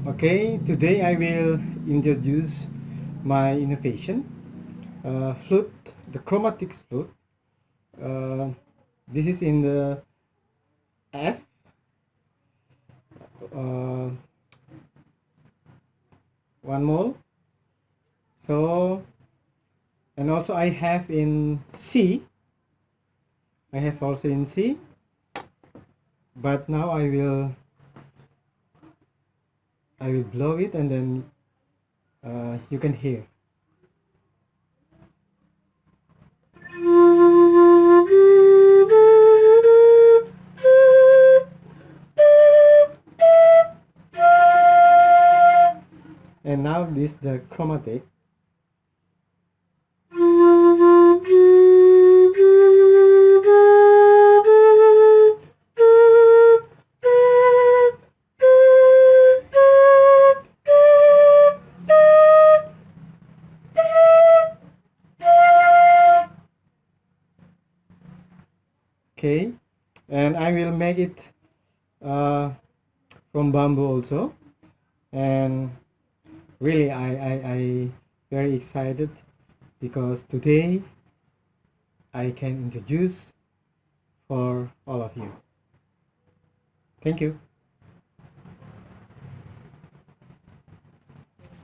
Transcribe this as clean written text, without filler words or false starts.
Okay, today I will introduce my innovation, flute, the chromatic flute. This is in the F, uh, 1 mole. So, and also I have in C. I have also in C, but now I will blow it, and then you can hear. And now this the chromatic. Okay, and I will make it from bamboo also, and really I very excited because today I can introduce for all of you. Thank you.